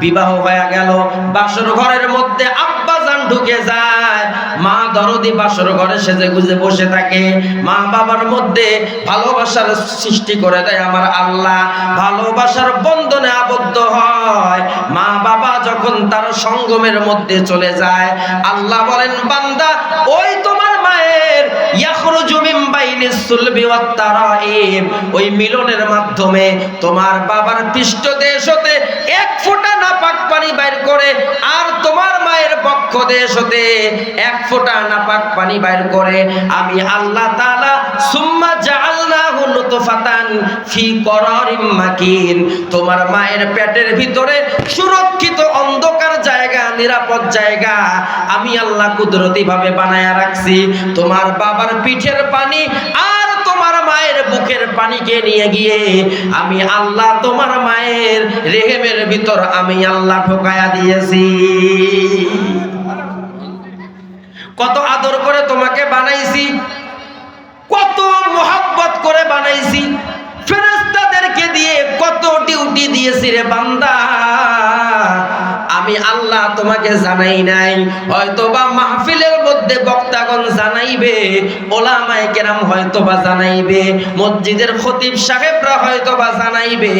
বিবাহ হয়ে গেল, বাসর ঘরের মধ্যে আব্বাজান ঢুকে যায়, মা দরদি বাসর ঘরে সেজে গুজে বসে থাকে। মা বাবার মধ্যে ভালোবাসার সৃষ্টি করে দেয় আমার আল্লাহ, ভালোবাসার বন্ধনে আবদ্ধ হয়। মা বাবা যখন তার সঙ্গমের মধ্যে চলে যায়, আল্লাহ বলেন বান্দা ওই তোমার মায়ের ইয়াখরুজু মিন বাইনিস সুলবি ওয়াত তারাইব, ওই মিলনের মাধ্যমে তোমার বাবার পৃষ্ঠদেশ হতে এক ফোঁটা নাপাক পানি বাইর করে, আর তোমার মায়ের বক্ষ দেশ হতে এক ফোঁটা নাপাক পানি বাইর করে আমি আল্লাহ তাআলা সুম্মা জাআলনাহু নুতফাতান ফি করারিম মাকিন, তোমার মায়ের পেটের ভিতরে সুরক্ষিত অন্ধকার জায়গা, নিরাপদ জায়গা আমি আল্লাহ কুদরতি ভাবে বানায়া রাখছি। তোমার বাবার পিঠের পানি আর তোমার মায়ের বুকের পানিকে নিয়ে গিয়ে আমি আল্লাহ তোমার মায়ের রেহেমের ভিতর আমি আল্লাহ ঢোকায়া দিয়েছি। কত আদর করে তোমাকে বানাইছি, কত মোহাব্বত করে বানাইছি, ফেরেশতাদেরকে দিয়ে কত ডিউটি দিয়েছি রে বান্দা, আমি আল্লাহ তোমাকে জানাই নাই। হয়তোবা মাহফিলের মধ্যে বক্তাগণ জানাইবে, ওলামায়ে কেরাম হয়তোবা জানাইবে, মসজিদের খতিব সাহেবরা হয়তোবা জানাইবে,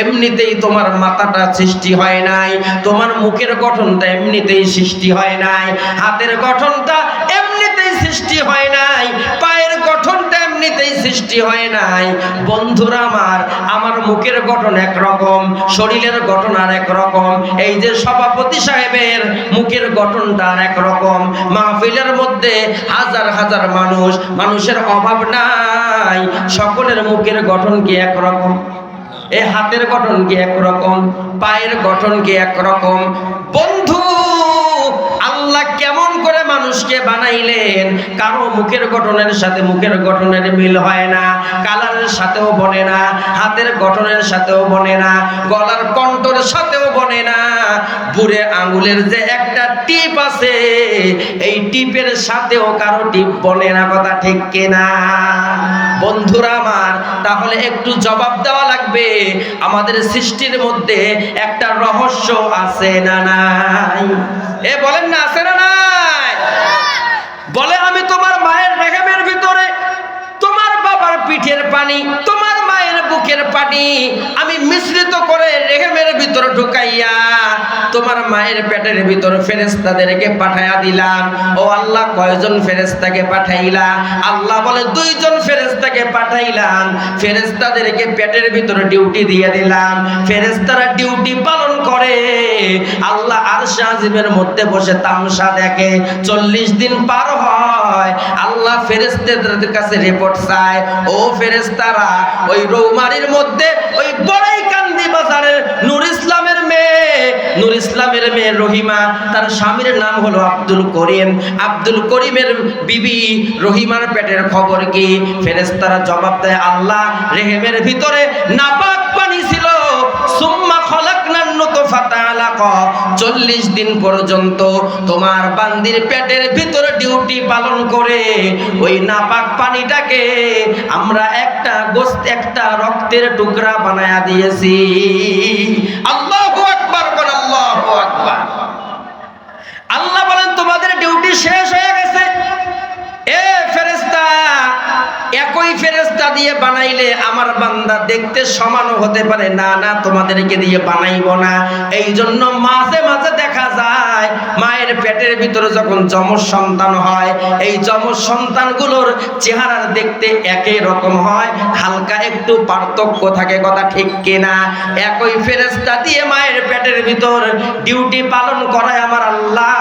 এমনিতেই তোমার মাথাটা সৃষ্টি হয় নাই, তোমার মুখের গঠনটা এমনিতেই সৃষ্টি হয় নাই, হাতের গঠনটা এমনিতেই সৃষ্টি হয় নাই, পায়ের গঠনটা এমনিতেই সৃষ্টি হয় নাই। বন্ধুরা আমার মুখের গঠন একরকম, শরীরের গঠন আর একরকম, এই যে সভাপতি সাহেবের মুখের গঠনটা আর একরকম, মাহফিলের মধ্যে হাজার হাজার মানুষের অভাব নাই, সকলের মুখের গঠন কি একরকম? এই হাতের গঠন কি একরকম? পায়ের গঠন কি একরকম? বন্ধু আল্লাহ কেমন করে মানুষকে বানাইলেন, কারো মুখের গঠনের সাথে মুখের গঠনের মিল হয় না, কালারের সাথেও বনে না, হাতের গঠনের সাথেও বনে না, গলার কণ্ঠের সাথেও বনে না, বুড়ে আঙ্গুলের যে একটা টিপ আছে এই টিপের সাথেও কারো টিপ বনে না, কথা ঠিক কিনা? বন্ধুরা আমার, তাহলে একটু জবাব দেওয়া লাগবে, আমাদের সৃষ্টির মধ্যে একটা রহস্য আছে না নাই? এ বলেন না, আছে না নাই? বলে আমি তোমার মায়ের রেহেমের ভিতরে তোমার বাবার পিঠের পানি, তোমার মায়ের বুকের পানি আমি মিশ্রিত করে রেহেমের ভিতর ঢুকাইয়া তোমার মায়ের পেটের ভিতর ফেরেশতাদেরকে পাঠাইয়া দিলাম। ও আল্লাহ কয়জন ফেরেশতাকে পাঠাইলা? আল্লাহ বলে 2 জন ফেরেশতাকে পাঠাইলাম, ফেরেশতাদেরকে পেটের ভিতর ডিউটি দিয়ে দিলাম, ফেরেশতারা ডিউটি পালন করে, আল্লাহ আরশে আজিমের মধ্যে বসে তামসা দেখে। 40 দিন পার হয়, আল্লাহ ফেরেশতাদের কাছে রিপোর্ট চায়, ও ফেরেশতারা ওই রৌমারির মধ্যে ওই বড়াই কান্দি বাজারের নূর ইসলামের মেয়ে রহিমা, তার স্বামীর নাম হলো আব্দুল করিম, আব্দুল করিমের বিবি রহিমার পেটের খবর কি? ফেরেশতারা জবাব দেয়, আল্লাহ রেহেমের ভিতরে নাপাক পানি ছিল, সুম্মা খলাকনান নুতফাতা আলাকা, 40 দিন পর্যন্ত তোমার বান্দির পেটের ভিতরে ডিউটি পালন করে ওই নাপাক পানিটাকে আমরা একটা রক্তের টুকরা বানায়া দিয়েছি। আল্লাহু আকবার, আল্লাহু আকবার। আল্লাহ বলেন তোমাদের ডিউটি শেষ হয়ে গেছে। এ ফেরেশতা, একই ফেরেশতা দিয়ে বানাইলে আমার বান্দা দেখতে সমানও হতে পারে না, না তোমাদেরকে দিয়ে বানাইবো না। এই জন্য মাঝে মাঝে দেখা যায় মায়ের পেটের ভিতরে যখন যমজ সন্তান হয়, এই যমজ সন্তানগুলোর চেহারার দেখতে একই রকম হয়, হালকা একটু পার্থক্য থাকে, কথা ঠিক কিনা? একই ফেরেশতা দিয়ে মায়ের পেটের ভিতর ডিউটি পালন করায় আমার আল্লাহ।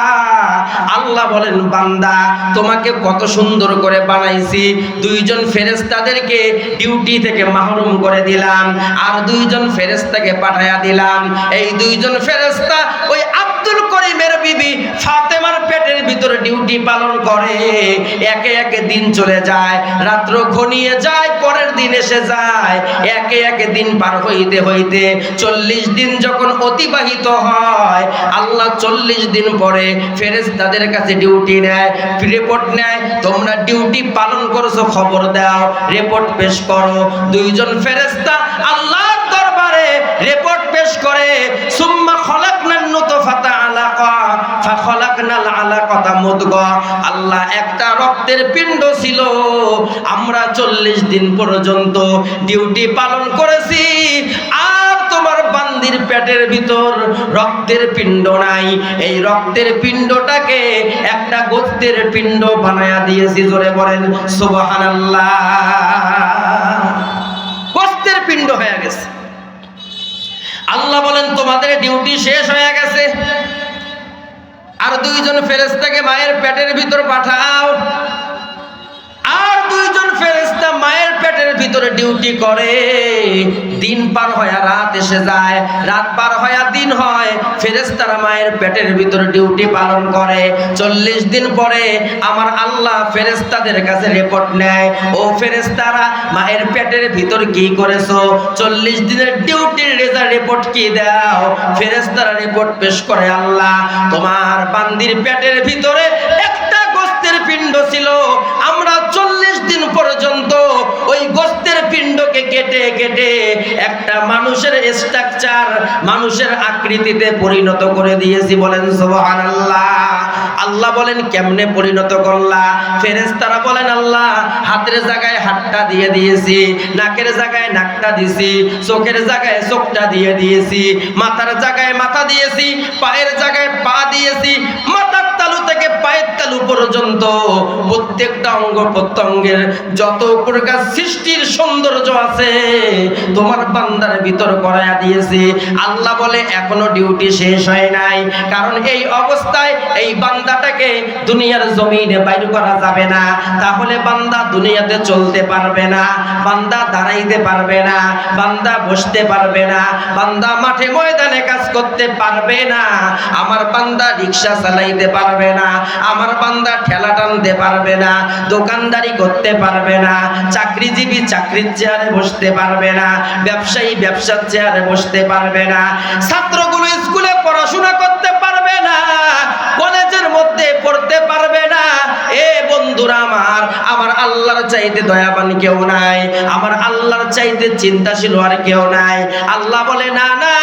আল্লাহ বলেন বান্দা তোমাকে কত সুন্দর করে বানাইছি, 2 জন ফেরেশতাদেরকে ডিউটি থেকে মাহরুম করে দিলাম, আর 2 জন ফেরেশতাকে পাঠায়া দিলাম। এই 2 জন ফেরেশতা ওই আব্দুল করিমের বিবি ফাতেমার পেটের ভিতরে ডিউটি পালন করে। একে একে দিন চলে যায়, রাত্র ঘনিয়ে যায়, পরের দিন এসে যায়, একে একে দিন পার হইতে হইতে 40 দিন যখন অতিবাহিত হয়, আল্লাহ 40 দিন পরে ফেরেশতাদের কাছে ডিউটি নেয়, রিপোর্ট নেয়, তোমরা ডিউটি পালন করছো, খবর দাও, রিপোর্ট পেশ করো। 2 জন ফেরেশতা আল্লাহর দরবারে রিপোর্ট পেশ করে, সুম্মা খলাকনান রক্তের পিণ্ড ছিল। আমরা 40 দিন পর্যন্ত ডিউটি পালন করেছি, আর তোমার বান্দির পেটের ভিতর রক্তের পিণ্ড নাই। এই রক্তের পিণ্ডটাকে একটা গোস্তের পিণ্ড বানায়া দিয়েছি। জোরে বলেন সুবহানাল্লাহ। গোস্তের পিণ্ড হয়ে গেছে। আল্লাহ বলেন তোমাদের ডিউটি শেষ হয়ে গেছে, আর 2 জন ফেরেশতাকে মায়ের পেটের ভিতর পাঠাও। আর 2 জন ফেরেশতা মায়ের পেটের ভিতরে ডিউটি করে। দিন পার হয়ে রাত এসে যায়, রাত পার হয়ে দিন হয়, ফেরেশতারা মায়ের পেটের ভিতরে ডিউটি পালন করে। 40 দিন পরে আমার আল্লাহ ফেরেশতাদের কাছে রিপোর্ট নেয়, ও ফেরেশতারা মায়ের পেটের ভিতর কি করেছো? 40 দিনের ডিউটির রেজাল্ট রিপোর্ট কি দাও। ফেরেশতারা রিপোর্ট পেশ করে, আল্লাহ তোমার বান্দির পেটের ভিতরে একটা গোস্তের পিণ্ড ছিল। আমরা 40 দিন পর্যন্ত ওই গোস্তের পিণ্ডকে কেটে কেটে একটা মানুষের স্ট্রাকচার, মানুষের আকৃতিতে পরিণত করে দিয়েছি। বলেন সুবহানাল্লাহ। আল্লাহ বলেন কেমনে পরিণত করলা? ফেরেশতারা বলেন আল্লাহ হাতের জায়গায় হাতটা দিয়ে দিয়েছি, নাকের জায়গায় নাকটা দিয়েছি, চোখের জায়গায় চোখটা দিয়ে দিয়েছি, মাথার জায়গায় মাথা দিয়েছি, পায়ের জায়গায় পা দিয়েছি। মাথার তালু থেকে পায়ের তালু পর্যন্ত প্রত্যেকটা অঙ্গ প্রত্যঙ্গের যত প্রকার সৃষ্টির সৌন্দর্য আছে তোমার বান্দার ভিতর করায়া দিয়েছি। আল্লাহ বলে এখনো ডিউটি শেষ হয় নাই, কারণ এই অবস্থায় এই বান্দাটাকে দুনিয়ার জমিনে বাইর করা যাবে না। তাহলে বান্দা দুনিয়াতে চলতে পারবে না, বান্দা দাঁড়াইতে পারবে না, বান্দা বসতে পারবে না, বান্দা মাঠে ময়দানে কাজ করতে পারবে না, আমার বান্দা রিক্সা চালাইতে পারবে না, আমার বান্দা ঠেলা টানতে পারবে না, দোকানদারি করতে পারবে না, চাকরিজীবী চাকরির চেয়ারে বসতে পারবে না, ব্যবসায়ী ব্যবসার চেয়ারে বসতে পারবে না, ছাত্রগুলো স্কুলে পড়াশোনা করতে পারবে না, কলেজের মধ্যে পড়তে পারবে না। এ বন্ধুরা আমার আল্লাহর চাইতে দয়াবান কেউ নাই, আমার আল্লাহর চাইতে চিন্তাশীল আর কেউ নাই। আল্লাহ বলে না না,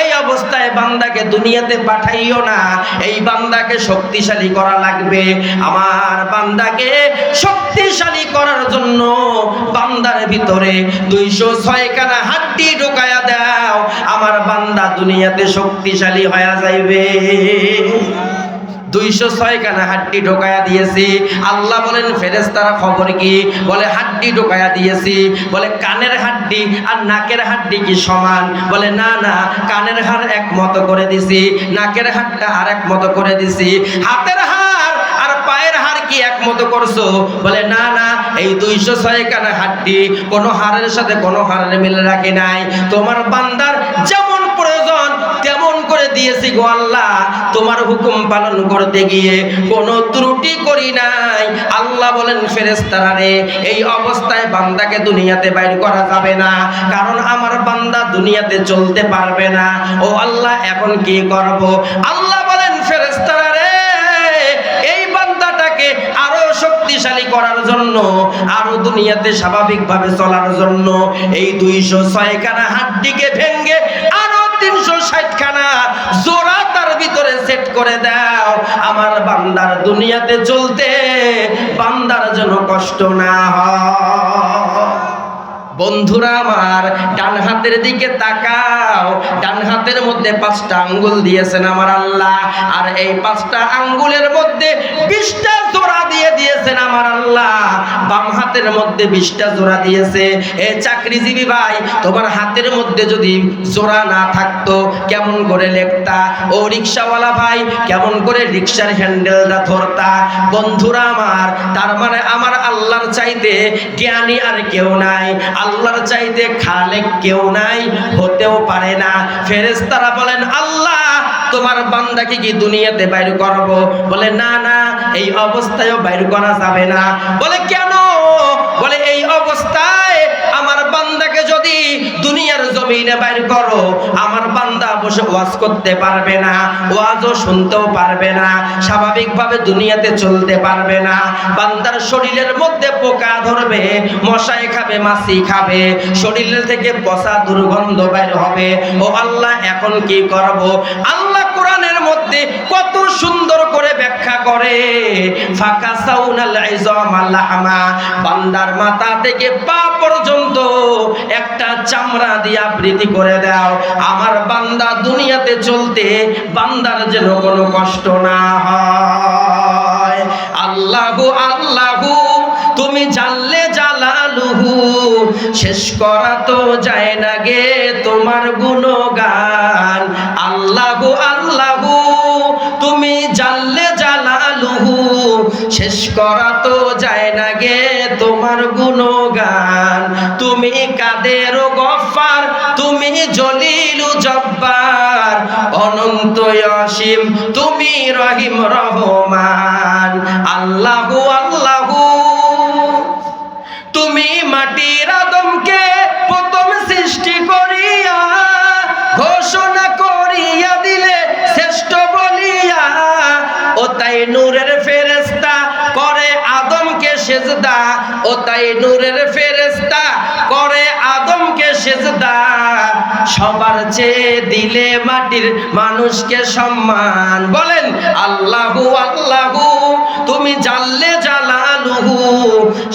এই অবস্থায় বান্দাকে দুনিয়াতে পাঠাইও না, এই বান্দাকে শক্তিশালী করা লাগবে। আমার বান্দাকে শক্তিশালী করার জন্য বান্দার ভিতরে 206 খানা হাড্ডি ঢোকায়া দাও, আমার বান্দা দুনিয়াতে শক্তিশালী হয়ে যাইবে। 206 খানা হাড্ডি ঢোকায়া দিয়েছি। আল্লাহ বলেন ফেরেশতারা খবর কি? বলে হাড্ডি ঢোকায়া দিয়েছি। বলে কানের হাড্ডি আর নাকের হাড্ডি কি সমান? বলে না না, কানের হাড় এক মতো করে দিছি, নাকের হাড়টা আর এক মতো করে দিছি। হাতের হাড় আর পায়ের হাড় কি এক মতো করছো? বলে না না, এই 206 খানা হাড্ডি কোনো হাড়ের সাথে কোনো হাড়ের মিল রাখে নাই। তোমার বান্দার যেমন প্রয়োজন তেমন করে দিয়েছি গো আল্লাহ, তোমার হুকুম পালন করতে গিয়ে কোনো ত্রুটি করি নাই। আল্লাহ বলেন ফেরেশতারা রে, এই অবস্থায় বান্দাকে দুনিয়াতে বাইর করা যাবে না, কারণ আমার বান্দা দুনিয়াতে চলতে পারবে না। ও আল্লাহ এখন কি করব? আল্লাহ বলেন ফেরেশতারা রে, এই বান্দাটাকে আরো শক্তিশালী করার জন্য, আরো দুনিয়াতে স্বাভাবিকভাবে চলার জন্য এই 206 খানা হাড্ডিকে ভেঙে আরো 360 খানা জোড়া তার ভিতরে সেট করে দাও, আমার বান্দার দুনিয়াতে চলতে বান্দার যেন কষ্ট না হয়। বন্ধুরা আমার, ডান হাতের দিকে তাকাও, ডান হাতের মধ্যে 5টা আঙ্গুল দিয়েছেন আমার আল্লাহ, আর এই 5টা আঙ্গুলের মধ্যে 20টা জোড়া দিয়ে দিয়েছেন আমার আল্লাহ। বাম হাতের মধ্যে 20টা জোড়া দিয়েছে। এই চাকরিজীবী ভাই, তোমার হাতের মধ্যে যদি জোড়া না থাকতো কেমন করে লেখতা? ও রিক্সাওয়ালা ভাই, কেমন করে রিক্সার হ্যান্ডেলটা ধরতা? বন্ধুরা আমার, তার মানে আমার আল্লাহর চাইতে জ্ঞানী আর কেউ নাই, আল্লাহর চাইতে খালেক কেউ নাই, হতেও পারে না। ফেরেশতারা বলেন আল্লাহ তোমার বান্দাকে কি দুনিয়াতে বাইর করব? বলে না না, এই অবস্থায়ও বাইর করা যাবে না। বলে কেন? বলে এই অবস্থায় আমার বান্দাকে যদি দুনিয়ার জমিনে বাইর করো, আমার বান্দা বসে ওয়াজ করতে পারবে না, ওয়াজও শুনতেও পারবে না, স্বাভাবিকভাবে দুনিয়াতে চলতে পারবে না। বান্দার শরীরের মধ্যে পোকা ধরবে, মশাই খাবে, মাছি খাবে, শরীরের থেকে পচা দুর্গন্ধ বাইর হবে। ও আল্লাহ এখন কি করব? আল্লাহ কোরআনের মধ্যে কত সুন্দর করে ব্যাখ্যা করে, ফাকাসাউনাল ইযামা লাহমা, বান্দার মাথা থেকে পা পর্যন্ত একটা চামড়া দিয়ে আবৃতি করে দাও, আমার বান্দা দুনিয়াতে চলতে বান্দার যেন কোনো কষ্ট না হয়। আল্লাহু আল্লাহু তুমি জানলে জালালুহু, শেষ করা তো যায় না গে তোমার গুণগান। আল্লাহু আল্লাহু তুমি জানলে জালালুহু, শেষ করা তো যায় না গে তোমার গুণগান। তুমি কাদের গফফার, তুমি জলিলু জব্বার, অনন্ত অসীম তুমি রহিম রহমান। আল্লাহু আল্লাহু তুমি মাটির আদমকে প্রথম সৃষ্টি করিয়া ঘোষণা করিয়া দিলে শ্রেষ্ঠ বলিয়া, ও তাই নূরের ফেরেশতা করে আদমকে সেজদা, ও তাই নূরের ফেরেশতা করে আদমকে সেজদা, সবার চেয়ে দিলে মাটির মানুষকে সম্মান। বলেন আল্লাহু আল্লাহু তুমি জানলে জালালুহু,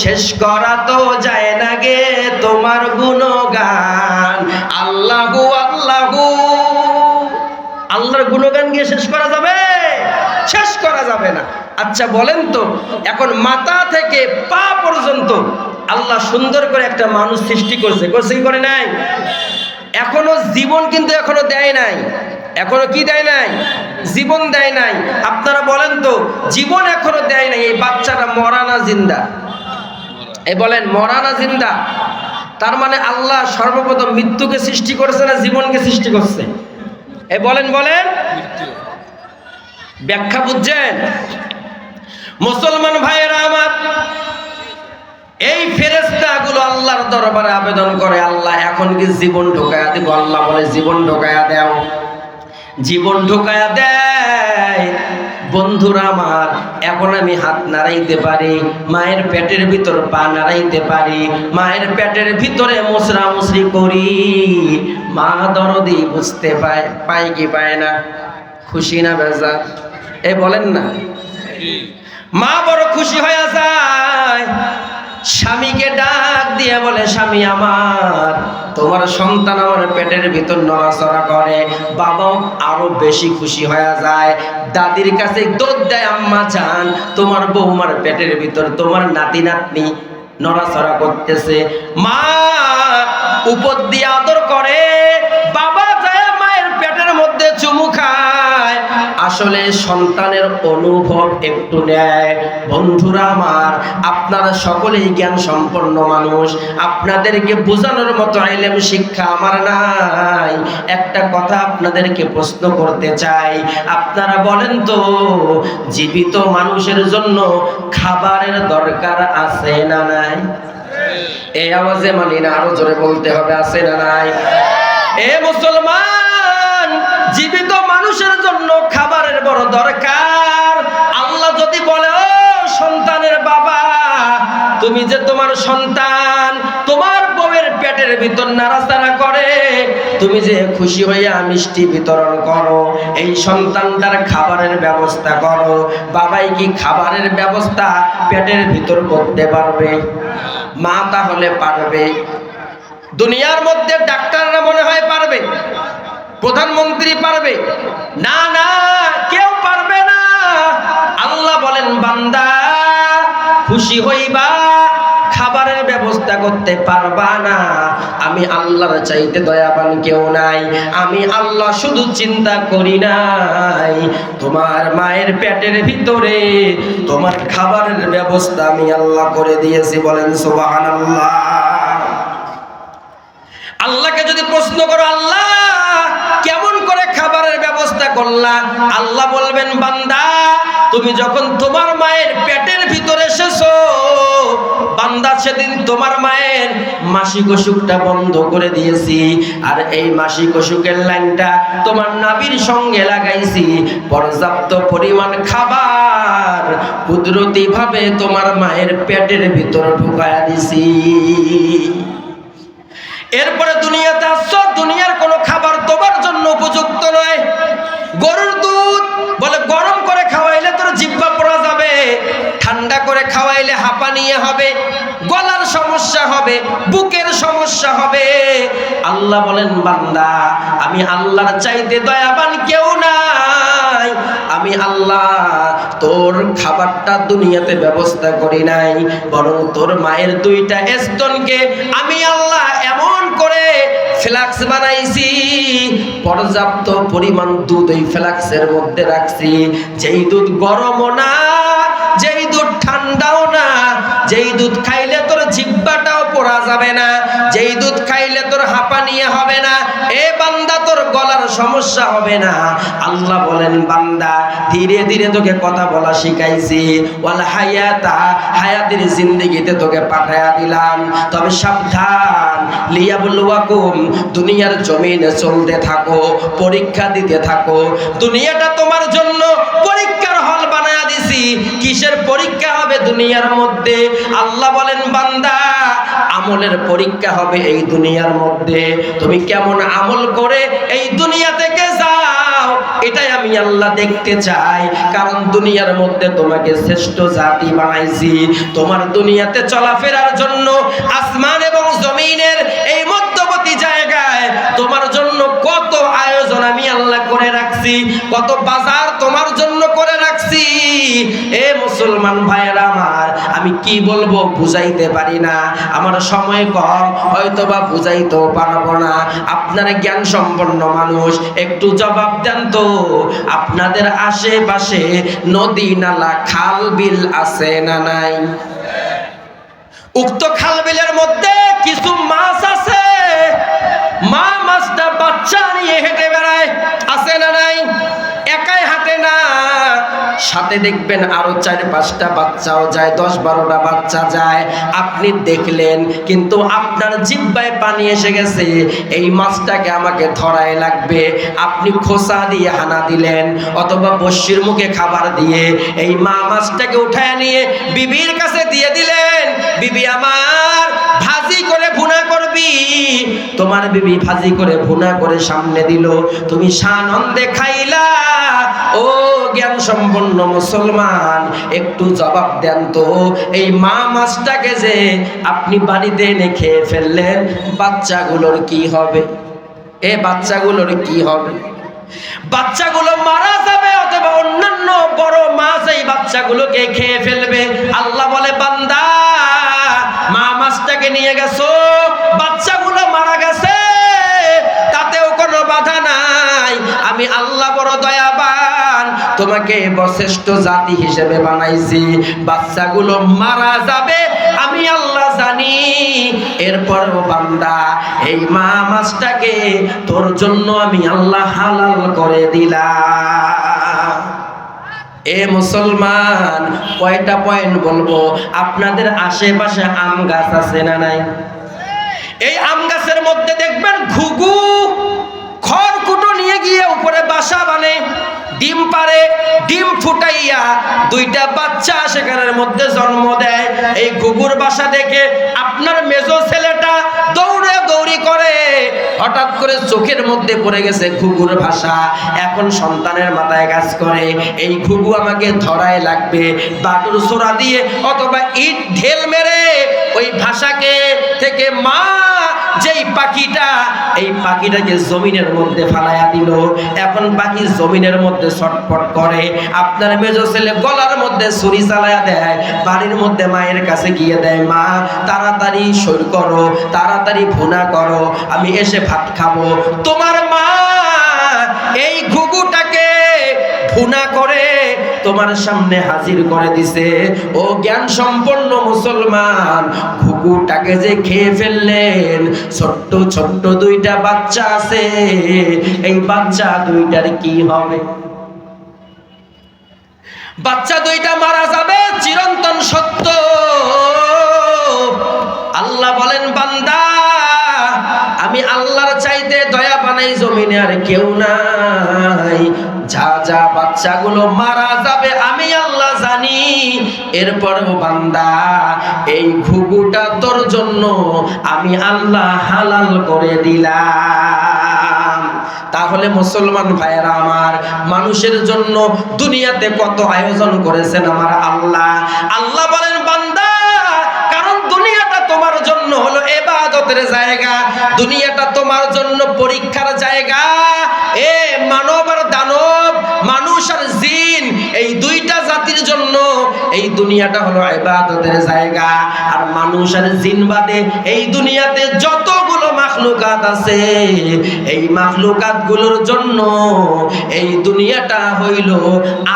শেষ করা তো যায় না গে তোমার গুণগান। আল্লাহু আল্লাহু, আল্লাহর গুণগান গিয়ে শেষ করা যাবে? শেষ করা যাবে না। আচ্ছা বলেন তো, এখন মাথা থেকে পা পর্যন্ত আল্লাহ সুন্দর করে একটা মানুষ সৃষ্টি করছে, করছে কি করে নাই? এখনো জীবন কিন্তু এখনো দেয় নাই। এখনো কি দেয় নাই? জীবন দেয় নাই। আপনারা বলেন তো, জীবন এখনো দেয় নাই, এই বাচ্চাটা মরা না জিন্দা? এই বলেন মরা না জিন্দা? তার মানে আল্লাহ সর্বপ্রথম মৃত্যুকে সৃষ্টি করেছে না জীবনকে সৃষ্টি করছে? এই বলেন বলেন, ব্যাখ্যা বুঝছেন? মুসলমান ভাইয়েরা আমার, এই ফেরেশতাগুলো আল্লাহর দরবারে আবেদন করে, আল্লাহ এখন কি জীবন ঢোকায়া দিব? আল্লাহ বলে জীবন ঢোকায়া দাও। জীবন ঢোকায়া দেয়। বন্ধুরা আমার, এখন আমি হাত নাড়াইতে পারি, মায়ের পেটের ভিতর পা নাড়াইতে পারি, মায়ের পেটের ভিতরে মুসরা মুসরি করি। মা দরদি বুঝতে পায়, পায় কি পায় না? খুশি না বেজার? এ বলেন না, মা বড় খুশি হয়ে যায়। স্বামীকে ডাক দিয়ে বলে, স্বামী আমার, তোমার সন্তান আমার পেটের ভিতর নড়াচড়া করে। বাবাও আরো বেশি খুশি হয়ে যায়, দাদির কাছে দৌড় দেয়, আম্মা জান তোমার বৌমার পেটের ভিতর তোমার নাতি নাতনি নড়াচড়া করতেছে। মা উপর দিয়ে আদর করে, বাবা যায় মায়ের পেটের মধ্যে চুমু খায়, আসলে সন্তানের অনুভব একটু নেয়। বন্ধুরা আমার, আপনারা সকলেই জ্ঞান সম্পন্ন মানুষ, আপনাদেরকে বোঝানোর মতো ইলম শিক্ষা আমার নাই। একটা কথা আপনাদেরকে প্রশ্ন করতে চাই, আপনারা বলেন তো, জীবিত মানুষের জন্য খাবারের দরকার আছে না নাই? এই আওয়াজে মানি না, আরো জোরে বলতে হবে, আছে না নাই? এ মুসলমান, জীবিত মানুষের জন্য খাবারের বড় দরকার। আল্লাহ যদি বলে, ও সন্তানের বাবা, তুমি যে তোমার সন্তান তোমার বউয়ের পেটের ভিতর নাড়াচাড়া করে, তুমি যে খুশি হইয়া মিষ্টি বিতরণ করো, এই সন্তানটার খাবারের ব্যবস্থা করো। বাবাই কি খাবারের ব্যবস্থা পেটের ভিতর করতে পারবে? মা তাহলে পারবে? দুনিয়ার মধ্যে ডাক্তাররা মনে হয় পারবে, প্রধানমন্ত্রী পারবে? না না, কেউ পারবে না। আল্লাহ বলেন, বান্দা খুশি হইবা, খাবারের ব্যবস্থা করতে পারবা না। আমি আল্লাহর চাইতে দয়াবান কেউ নাই। আমি আল্লাহ শুধু চিন্তা করি নাই, তোমার মায়ের পেটের ভিতরে তোমার খাবারের ব্যবস্থা আমি আল্লাহ করে দিয়েছি। বলেন সুবহানাল্লাহ। আল্লাহকে যদি প্রশ্ন করো, আল্লাহ কেমন করে খাবারের ব্যবস্থা করলা? আল্লাহ বলবেন, বান্দা তুমি যখন তোমার মায়ের পেটের ভিতরে এসেছো, বান্দা সেদিন তোমার মায়ের মাসিক অসুখটা বন্ধ করে দিয়েছি, আর এই মাসিক অসুখের লাইনটা তোমার নাভির সঙ্গে লাগাইছি। পর্যাপ্ত পরিমাণ খাবার কুদরতি ভাবে তোমার মায়ের পেটের ভিতর ঢুকায়া দিছি। এরপরে দুনিয়াতে আসছো, দুনিয়ার কোনো খাবার তোমার জন্য উপযুক্ত নয়। গরুর সমস্যা হবে, বুকের সমস্যা হবে। আল্লাহ বলেন বান্দা আমি আল্লাহর চাইতে দয়াবান কেউ নাই। আমি আল্লাহ তোর খাবারটা দুনিয়াতে ব্যবস্থা করি নাই, বরং তোর মায়ের দুইটা স্তনকে আমি আল্লাহ এমন করে ফ্লাক্স বানাইছি, পর্যাপ্ত পরিমাণ দুধ এই ফ্লাক্সের মধ্যে রাখছি, যেই দুধ গরমও না, যেই দুধ ঠান্ডাও না, যেই দুধ খাইলে তোর জিহ্বাটাও পোড়া যাবে না, যেই দুধ খাইলে তোর হাঁপানিয়া হবে না, এ বান্দা তোর গলার সমস্যা হবে না। আল্লাহ বলেন বান্দা ধীরে ধীরে তোকে কথা বলা শিখাইছি, ওয়াল হায়াতা হায়াতের জিন্দেগিতে তোকে পাঠায়া দিলাম। তবে সাবধান, লিয়াবলুয়াকুম দুনিয়ার জমিনে চলতে থাকো, পরীক্ষা দিতে থাকো। দুনিয়াটা তোমার জন্য পরীক্ষার হল বানায়া দিছি। কিসের পরীক্ষা হবে দুনিয়ার মধ্যে? আল্লাহ বলেন বান্দা আমলের পরীক্ষা হবে এই দুনিয়ার মধ্যে। তুমি কেমন আমল করে এই দুনিয়া থেকে যাও, এটাই আমি আল্লাহ দেখতে চাই। কারণ দুনিয়ার মধ্যে তোমাকে শ্রেষ্ঠ জাতি বানাইছি। তোমার দুনিয়াতে চলাফেরার জন্য আসমান এবং জমিনের এই মধ্যবর্তী জায়গায় তোমার জন্য কত আয়োজন আমি আল্লাহ করে রাখছি, কত বাজার তোমার জন্য করে রাখছি। এ মুসলমান ভাইয়েরা আমার, আমি কি বলবো বুঝাইতে পারি না, আমার সময় কম, হয়তোবা বুঝাইতেও পারবো না। আপনারা জ্ঞান সম্পন্ন মানুষ, একটু জবাব দেন তো, আপনাদের আশেপাশে নদী নালা খাল বিল আছে না নাই? উক্ত খাল বিলের মধ্যে কিছু মাছ আছে, মা মাছটা বাচ্চা নিয়ে হেঁটে বেড়ায়, আছে না নাই? একাই হাঁটে না, সাথে দেখবেন আরো 4-5টা বাচ্চাও যায়, 10-12টা বাচ্চা যায়। আপনি দেখলেন, কিন্তু আপনার জিহ্বায় পানি এসে গেছে, এই মাছটাকে আমাকে ধরাই লাগবে। আপনি খোসা দিয়ে হানা দিলেন, অথবা বস্যির মুখে খাবার দিয়ে এই মা মাছটাকে উঠায় নিয়ে বিবির কাছে দিয়ে দিলেন, বিবি আমার ভাজি করে ভুনা করবি। তোমার বিবি ভাজি করে ভুনা করে সামনে দিল, তুমি সানন্দে খাইলা। ও জ্ঞান সম্পন্ন মুসলমান, একটু জবাব দেন তো, এই মা মাছটাকে যে আপনি বাড়িতে এনে খেয়ে ফেললেন, বাচ্চাগুলোর কি হবে? এ বাচ্চাগুলোর কি হবে? বাচ্চাগুলো মারা যাবে, অথবা অন্যান্য বড় মাছ এই বাচ্চাগুলোকে খেয়ে ফেলবে। আল্লাহ বলে বান্দা মা মাছটাকে নিয়ে গেছো, বাচ্চাগুলো মারা গেছে, তাতেও কোনো বাধা নাই। আমি আল্লাহ বড় দয়াবান, তোমাকে শ্রেষ্ঠ জাতি হিসেবে বানাইছি। বাচ্চাগুলো মারা যাবে আমি আল্লাহ জানি। এরপরও বান্দা এই মা মাছটাকে তোর জন্য আমি আল্লাহ হালাল করে দিলাম। এ মুসলমান, কয়টা পয়েন্ট বলবো। আপনাদের আশেপাশে আম গাছ আছে না নাই? এই আম গাছের মধ্যে দেখবেন ঘুঘু খড়কুটো নিয়ে গিয়ে উপরে বাসা বানে, ডিম পারে, ডিম ফুটাইয়া 2টা বাচ্চা সেখানের মধ্যে জন্ম দেয়। এই ঘুঘুর বাসা দেখে আপনার মেজো ছেলেটা দৌড়ে দৌড়ি করে, হঠাৎ করে চোখের মধ্যে পড়ে গেছে ঘুঘুর ভাষা। এখন সন্তানের মাথায় কাজ করে, এই ঘুঘু আমাকে ধরাই লাগবে, বাটুর ছোড়া দিয়ে অথবা ইট ঢেল মেরে ওই ভাষাকে থেকে মা যেই পাখিটা, এই পাখিটাকে জমিনের মধ্যে ফালাইয়া দিল। এখন পাখি জমিনের মধ্যে ছটফট করে। আপনার মেজো ছেলে গলার মধ্যে ছুরি চালাইয়া দেয়, বাড়ির মধ্যে মায়ের কাছে গিয়ে দেয়, মা তাড়াতাড়ি সই করো, তাড়াতাড়ি ভুনা করো, আমি এসে ভাত খাবো। তোমার মা এই ঘুঘুটাকে ভুনা করে তোমার সামনে হাজির করে দিছে। ও জ্ঞান সম্পন্ন মুসলমান, ঘুঘুটাকে যে খেয়ে ফেললেন, ছোট্ট ছোট্ট 2টা বাচ্চা আছে, এই বাচ্চা 2টার কি হবে? বাচ্চা 2টা মারা যাবে, চিরন্তন সত্য। আল্লাহ বলেন বান্দা আমি আল্লাহর চাইতে দয়া বানাই জমিনে আর কেউ নাই। যা যা বাচ্চাগুলো মারা যাবে আমি আল্লাহ জানি। এরপরেও বান্দা এই ঘুঘুটা তোর জন্য আমি আল্লাহ হালাল করে দিলাম। তাহলে মুসলমান ভাইয়েরা আমার, মানুষের জন্য দুনিয়াতে কত আয়োজন করেছেন আমার আল্লাহ। আল্লাহ বলেন বান্দা, কারণ দুনিয়াটা তোমার ইবাদতের জায়গা, দুনিয়াটা তোমার জন্য পরীক্ষার জায়গা। এ মানব আর দানব, মানুষ আর জিন, এই দুইটা জাতির জন্য এই দুনিয়াটা হলো ইবাদতের জায়গা। আর মানুষ আর জিন বাদে এই দুনিয়াতে যতগুলো মাখলুকাত আছে, এই মাখলুকাত গুলোর জন্য এই দুনিয়াটা হইল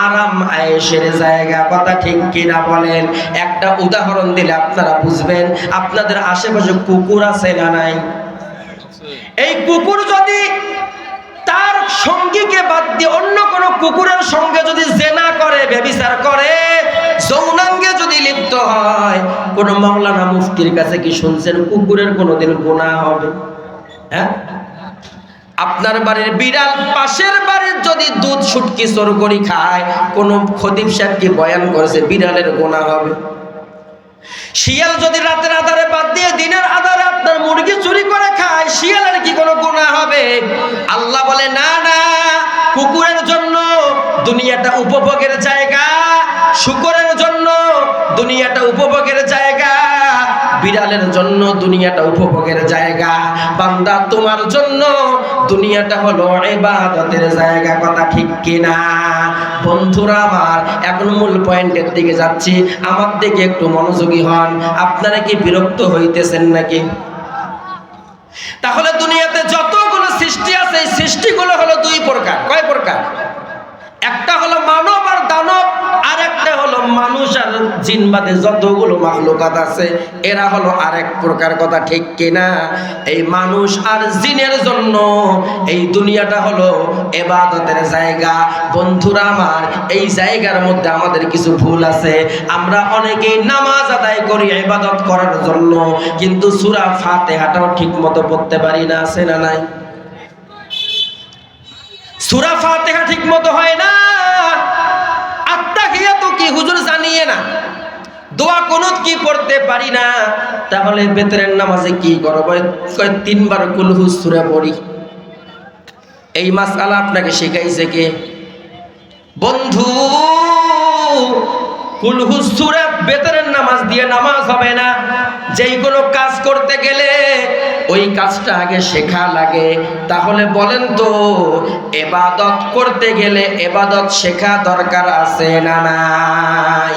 আরাম আয়েশের জায়গা। কথা ঠিক কিনা বলেন? একটা উদাহরণ দিলে আপনারা বুঝবেন। আপনাদের আশেপাশে কুকুর আছে না নাই? এই কুকুর যদি তার সঙ্গীকে বাদ দিয়ে অন্য কোনো কুকুরের সঙ্গে যদি জেনা করে, ব্যভিচার করে, যৌনাঙ্গে যদি লিপ্ত হয়, কোন মাওলানা মুফতির কাছে কি শুনছেন কুকুরের কোনোদিন গুনাহ হবে? হ্যাঁ? আপনার বাড়ির বিড়াল পাশের বাড়ির যদি দুধ শুটকি চোর করে খায়, কোন খতিব সাহেব কি বয়ান করেছে বিড়ালের গুনাহ হবে? শিয়াল যদি রাতের আধারে বাদ দিয়ে দিনের আধারে আপনার মুরগি চুরি করে খায়, শিয়ালের কি কোনো গুনাহ হবে? আল্লাহ বলে না না, কুকুরের জন্য দুনিয়াটা উপভোগের জায়গা, শূকরের জন্য দুনিয়াটা উপভোগের জায়গা, বিড়ালের জন্য দুনিয়াটা উপভোগের জায়গা। বান্দা তোমার জন্য দুনিয়াটা হলো ইবাদতের জায়গা। কথা ঠিক কিনা? বন্ধুরা আমার, এখন মূল পয়েন্টের দিকে যাচ্ছি, আমার দিকে একটু মনোযোগী হন। আপনারা কি বিরক্ত হইতেছেন নাকি? তাহলে দুনিয়াতে যতগুলো সৃষ্টি আছে, এই সৃষ্টিগুলো হলো দুই প্রকার। কয় প্রকার? একটা হলো মানব আর দানব, আর একটা হলো মানুষ আর জিন বাদে যতগুলো মাখলুকাত আছে, এরা হলো আরেক প্রকার। কথা ঠিক কিনা? এই মানুষ আর জিনের জন্য এই দুনিয়াটা হলো ইবাদতের জায়গা। বন্ধুরা আমার, এই জায়গার মধ্যে আমাদের কিছু ভুল আছে। আমরা অনেকেই নামাজ আদায় করি ইবাদত করার জন্য, কিন্তু সূরা ফাতিহাটাও ঠিক মতো পড়তে পারি না। আছে না নাই? সূরা ফাতিহা ঠিক মতো হয় না। আত্তাহিয়াতু কি হুজুর জানিয়ে না, দোয়া কুনুত কি পড়তে পারি না। তাহলে বেতরের নামাজে কি করব? কয় 3 বার কুল হু সূরা পড়ি। এই মাসআলা আপনাকে শিখাইছে কে? বন্ধু, কুল হু সূরা বেতরের নামাজ দিয়ে নামাজ হবে না। যেই কোনো কাজ করতে গেলে ওই কাজটা আগে শেখা লাগে। তাহলে বলেন তো, ইবাদত করতে গেলে ইবাদত শেখা দরকার আছে না নাই?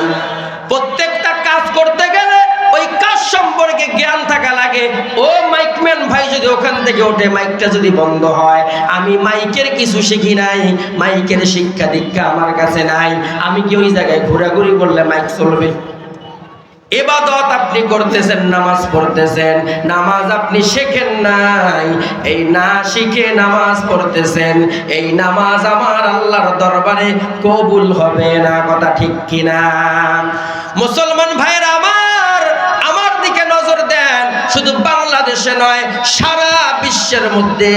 প্রত্যেকটা কাজ করতে গেলে ওই কাজ সম্পর্কে জ্ঞান থাকা লাগে। ও মাইকম্যান ভাই যদি ওখান থেকে ওঠে, মাইকটা যদি বন্ধ হয়, আমি মাইকের কিছু শিখি নাই, মাইকের শিক্ষা দীক্ষা আমার কাছে নাই, আমি কি ওই জায়গায় ঘোরাঘুরি করলে মাইক চলবে? ইবাদত আপনি করতেছেন, নামাজ পড়তেছেন, নামাজ আপনি শেখেন নাই, এই না শিখে নামাজ পড়তেছেন, এই নামাজ আমার আল্লাহর দরবারে কবুল হবে না। কথা ঠিক কিনা? মুসলমান ভাইরা আমার দিকে নজর দেন। শুধু বাংলাদেশে নয়, সারা বিশ্বের মধ্যে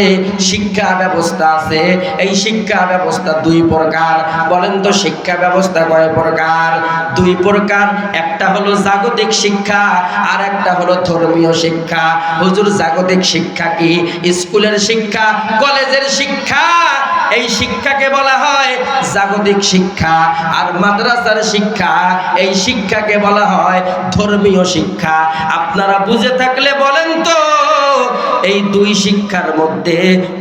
শিক্ষা ব্যবস্থা আছে। এই শিক্ষা ব্যবস্থা দুই প্রকার। বলেন তো শিক্ষা ব্যবস্থা কয় প্রকার? দুই প্রকার। একটা হলো জাগতিক শিক্ষা, আর একটা হলো ধর্মীয় শিক্ষা। হুজুর, জাগতিক শিক্ষা কি? স্কুলের শিক্ষা, কলেজের শিক্ষা, এই শিক্ষাকে বলা হয় জাগতিক শিক্ষা। আর মাদ্রাসার শিক্ষা, এই শিক্ষাকে বলা হয় ধর্মীয় শিক্ষা। আপনারা বুঝে থাকলে বলেন তো, এই দুই শিক্ষার মধ্যে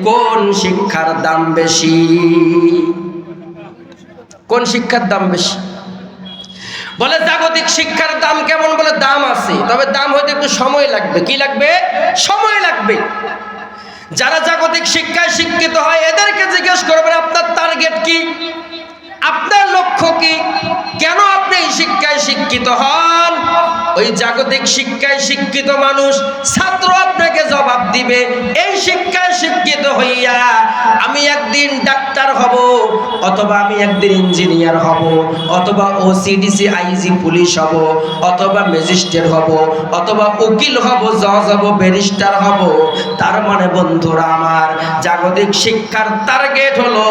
কোন শিক্ষার দাম বেশি? কোন শিক্ষার দাম বেশি? বলে জাগতিক শিক্ষার দাম কেমন? বলে দাম আছে, তবে দাম হইতে একটু সময় লাগবে। কি লাগবে? সময় লাগবে। যারা জাগতিক শিক্ষায় শিক্ষিত হয়, এদেরকে জিজ্ঞেস করবেন আপনার টার্গেট কি, আপনার লক্ষ্য কি, কেন আপনি এই শিক্ষায় শিক্ষিত হন? ওই জাগতিক শিক্ষায় শিক্ষিত মানুষ, ছাত্র আপনাকে জবাব দিবে, এই শিক্ষায় শিক্ষিত হইয়া আমি একদিন ডাক্তার হব, অথবা আমি একদিন ইঞ্জিনিয়ার হব, অথবা ওসিডিসি আইজি পুলিশ হব, অথবা ম্যাজিস্ট্রেট হব, অথবা উকিল হব, জজ হব, ব্যারিস্টার হব। তার মানে বন্ধুরা আমার, জাগতিক শিক্ষার টার্গেট হলো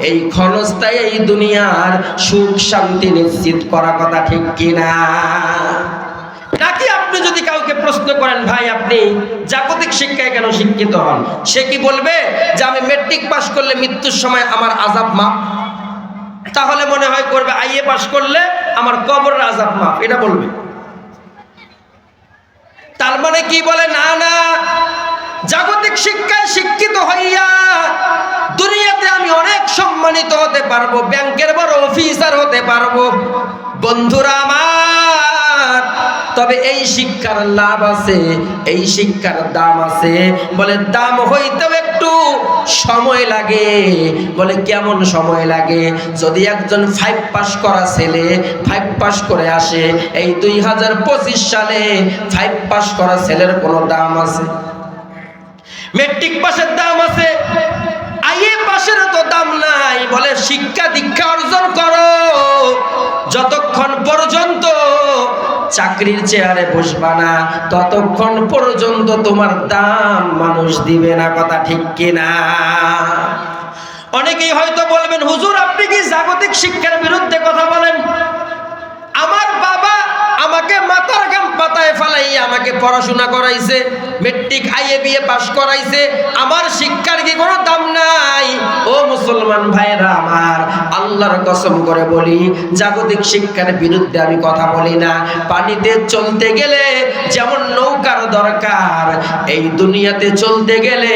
এই ক্ষণস্থায়ী এই দুনিয়ার সুখ শান্তি নিশ্চিত করা। কথা ঠিক কিনা? নাকি আপনি যদি কাউকে প্রশ্ন করেন, ভাই আপনি জাগতিক শিক্ষায় কেন শিক্ষিত হন, সে কি বলবে যে আমি মেট্রিক পাস করলে মৃত্যুর সময় আমার আযাব মাফ? তাহলে মনে হয় করবে আইএ পাস করলে আমার কবরের আযাব মাফ, এটা বলবে। তার মানে কি বলে, না না, জাগতিক শিক্ষায় শিক্ষিত হইয়া দুনিয়াতে আমি অনেক সম্মানিত হতে পারবো, ব্যাংকের বড় অফিসার হতে পারবো। বন্ধুরা আমার, তবে এই শিক্ষার লাভ আছে, এই শিক্ষার দাম আছে। বলে দাম হইতেও একটু সময় লাগে। বলে কেমন সময় লাগে? যদি একজন 5 পাস করা ছেলে 5 পাস করে আসে, এই 2025 সালে 5 পাস করা ছেলের কোনো দাম আছে? মেট্রিক পাসের দাম আছে, আইএ পাসের তো দাম নাই। বলে শিক্ষা দীক্ষা অর্জন করো, যতক্ষণ পর্যন্ত চাকরির চেয়ারে বসবা না ততক্ষণ পর্যন্ত তোমার দাম মানুষ দিবে না। কথা ঠিক কিনা? অনেকেই হয়তো বলবেন, হুজুর আপনি কি জাগতিক শিক্ষার বিরুদ্ধে কথা বলেন? আমার বাবা আমাকে মাথার ঘাম পাতায় ফালাইয়া আমাকে পড়াশোনা করাইছে, মেট্রিক আইএ বিএ পাস করাইছে, আমার শিক্ষার কি কোনো দাম নাই? ও মুসলমান ভাইরা আমার, আল্লাহর কসম করে বলি, জাগতিক শিক্ষার বিরুদ্ধে আমি কথা বলি না। পানিতে চলতে গেলে যেমন নৌকার দরকার, এই দুনিয়াতে চলতে গেলে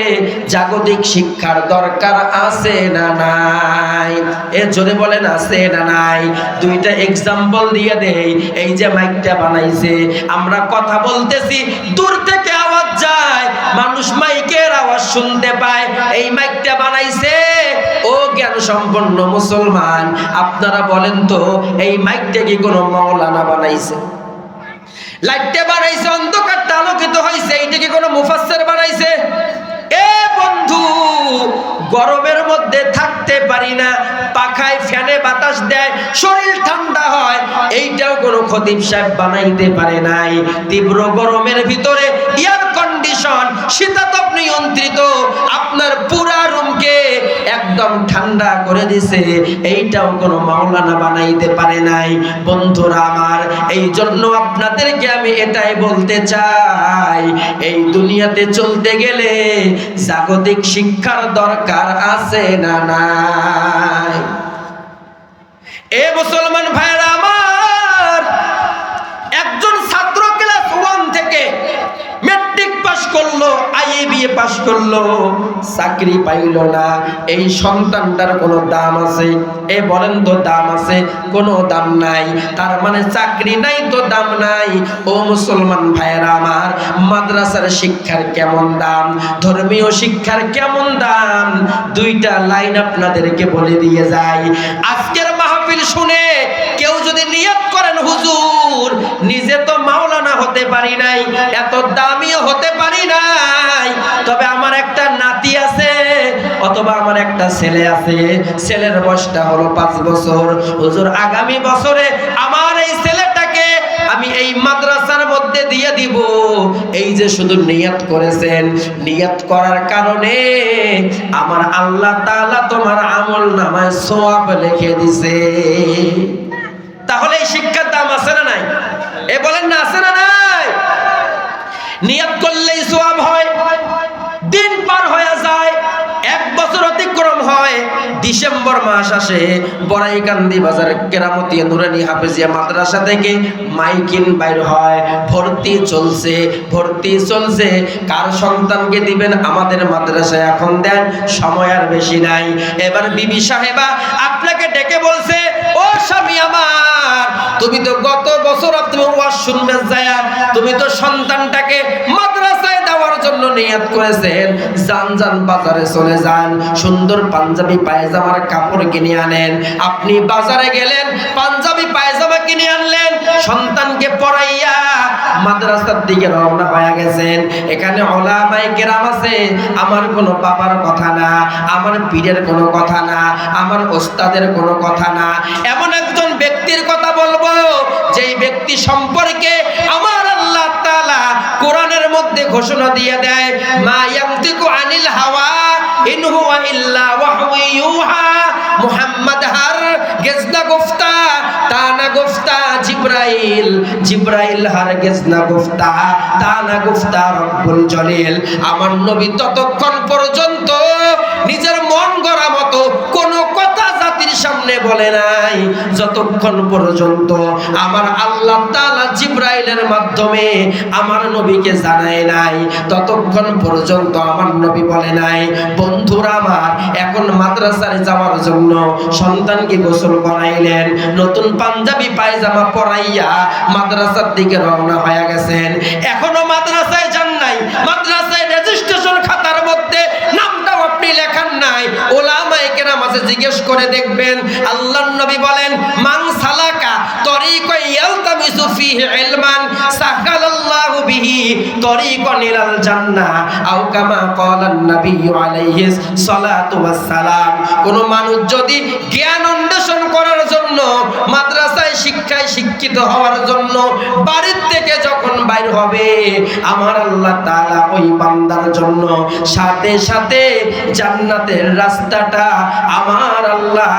জাগতিক শিক্ষার দরকার আছে না নাই? এ জোরে বলেন আছে না নাই? দুইটা এক্সাম্পল দিয়ে দেই। এই যে মাইকটা বানাইছে, আমরা কথা বলতেছি, দূর থেকে আওয়াজ যায়, মানুষ মাইকের আওয়াজ শুনতে পায়। এই মাইকটা বানাইছে ও জ্ঞান সম্পন্ন মুসলমান, আপনারা বলেন তো, এই মাইকটা কি কোনো মাওলানা বানাইছে? লাইটটা বানাইছে, অন্ধকারটা আলোকিত হয়েছে, এইটা কি কোনো মুফাসসির বানাইছে? এ বন্ধু, গরমের মধ্যে থাকতে পারি না, পাখায় ফ্যানে বাতাস দেয়, শরীর ঠান্ডা হয়, এইটাও কোনো খতিব সাহেব বানাইতে পারে নাই। তীব্র গরমের ভিতরে এয়ার কন্ডিশন, শীতাতপ নিয়ন্ত্রিত আপনার পুরা রুমকে একদম ঠান্ডা করে দিছে, এইটাও কোনো মাওলানা বানাইতে পারে নাই। বন্ধুরা আমার, এই জন্য আপনাদেরকে আমি এটাই বলতে চাই, এই দুনিয়াতে চলতে গেলে জাগতিক শিক্ষার দরকার আছে না নাই? এ মুসলমান ভাইরা আমার, একজন ছাত্র ক্লাস 1 থেকে মেট্রিক পাস করলো, আইএ বিএ পাস করলো, চাকরি পাইল না, এই সন্তানটার কোনো দাম আছে? এ বলেন তো দাম আছে? কোনো দাম নাই। তার মানে চাকরি নাই তো দাম নাই। ও মুসলমান ভাইয়েরা আমার, মাদ্রাসার শিক্ষার কেমন দাম, ধর্মীয় শিক্ষার কেমন দাম, দুইটা লাইন আপনাদেরকে বলে দিয়ে যাই। আজকের মাহফিল শুনে কেউ যদি নিয়ত করেন, হুজুর নিজে তো মাওলানা হতে পারি নাই, এত দামিও হতে পারি নাই, তবে আমার একটা নাতি আছে অথবা আমার একটা ছেলে আছে, ছেলের বয়সটা হলো 5 বছর, হুজুর আগামী বছরে আমার এই ছেলেটাকে আমি এই মাদ্রাসার মধ্যে দিয়ে দিব। এই যে শুধু নিয়ত করেছেন, নিয়ত করার কারণে আমার আল্লাহ তাআলা তোমার আমল নামায় সওয়াব লিখে দিছে। তাহলে এই শিক্ষার দাম আছে না নাই? এ বলেন না আছে না নাই? নিয়ত করলেই সওয়াব হয়। দিন পার হয়ে যায়, 1 বছর অতিক্রম হয়, ডিসেম্বর মাস আসে, বড়াইকান্দি বাজার কেরামতি নুরানি হাফেজিয়া মাদ্রাসা থেকে মাইকিন বাইর হয়, ভর্তি চলছে, ভর্তি চলছে, কার সন্তানকে দিবেন আমাদের মাদ্রাসায় এখন দেন, সময় আর বেশি নাই। এবার বিবি সাহেবা আপনাকে ডেকে বলছে, ও স্বামী আমার, তুমি তো গত বছর তুমি ওয়াজ শুনবে যায়া, তুমি তো সন্তানটাকে মাদ্রাসায় দেওয়ার জন্য নিয়ত করেছেন, যান যান বাজারে চলে যান, সুন্দর পাঞ্জাবি পায়জামার কাপড় কিনে আনেন। আপনি বাজারে গেলেন, পাঞ্জাবি পায়জামা কিনে আনলেন, সন্তানকে পড়াইয়া মাদ্রাসার দিকে রওনা হয়ে গেছেন। এখানে উলামায়ে কেরাম আছে, আমার কোনো বাবার কথা না, আমার পীরের কোনো কথা না, আমার ওস্তাদের কোনো কথা না, এমন একজন ব্যক্তির কথা বলবো যেই ব্যক্তি সম্পর্কে আমার আল্লাহ তাআলা কোরআনের মধ্যে ঘোষণা দিয়ে দেয়, মা ইয়ামতিকু আনিল হাওয়া ইন হুয়া ইল্লা ওয়াহয়ু ইউহা। মুহাম্মদ হার গেজনা গুফতা তানা গুফতা জিবরাইল, জিবরাইল হার গেজনা গুফতা তানা গুফতা রব্বুল জলিল। আমার নবী ততক্ষণ পর্যন্ত নিজের মন গড়া মতো কোনো কথা জাতির সামনে সামনে বলে নাই, যতক্ষণ পর্যন্ত আমার আল্লাহ তাআলা জিবরাইলের মাধ্যমে আমার নবীকে জানায় নাই, ততক্ষণ পর্যন্ত আমার নবী বলে নাই বন্ধুরা আমার এখন মাদ্রাসায় যাওয়ার জন্য সন্তানকে গোসল করাইলেন, নতুন পাঞ্জাবি পায়জামা পরাইয়া মাদ্রাসার দিকে রওনা হয়ে গেছেন। এখনো মাদ্রাসায় যান নাই, মাদ্রাসায় রেজিস্ট্রেশন খাতার মধ্যে নামটাও আপনি লেখান নাই। ওলামায়ে কেরাম আছে, জিজ্ঞেস করে দেখবেন। আল্লাহর নবী বলেন মান সালাকা তরিকান ইয়ালতামিসু ফিহি ইলমান সাহালাল্লাহু বিহি তরিকান ইলাল জান্নাহ আও কামা ক্বালান নবী আলাইহিস সালাতু ওয়াস সালাম। কোন মানুষ যদি জ্ঞান অন্বেষণ করার জন্য, মাদ্রাসায় শিক্ষায় শিক্ষিত হওয়ার জন্য বাড়ির থেকে যখন বাইর হবে, আমার আল্লাহ তাআলা ওই বান্দার জন্য সাথে সাথে জান্নাতের রাস্তাটা আমার আল্লাহ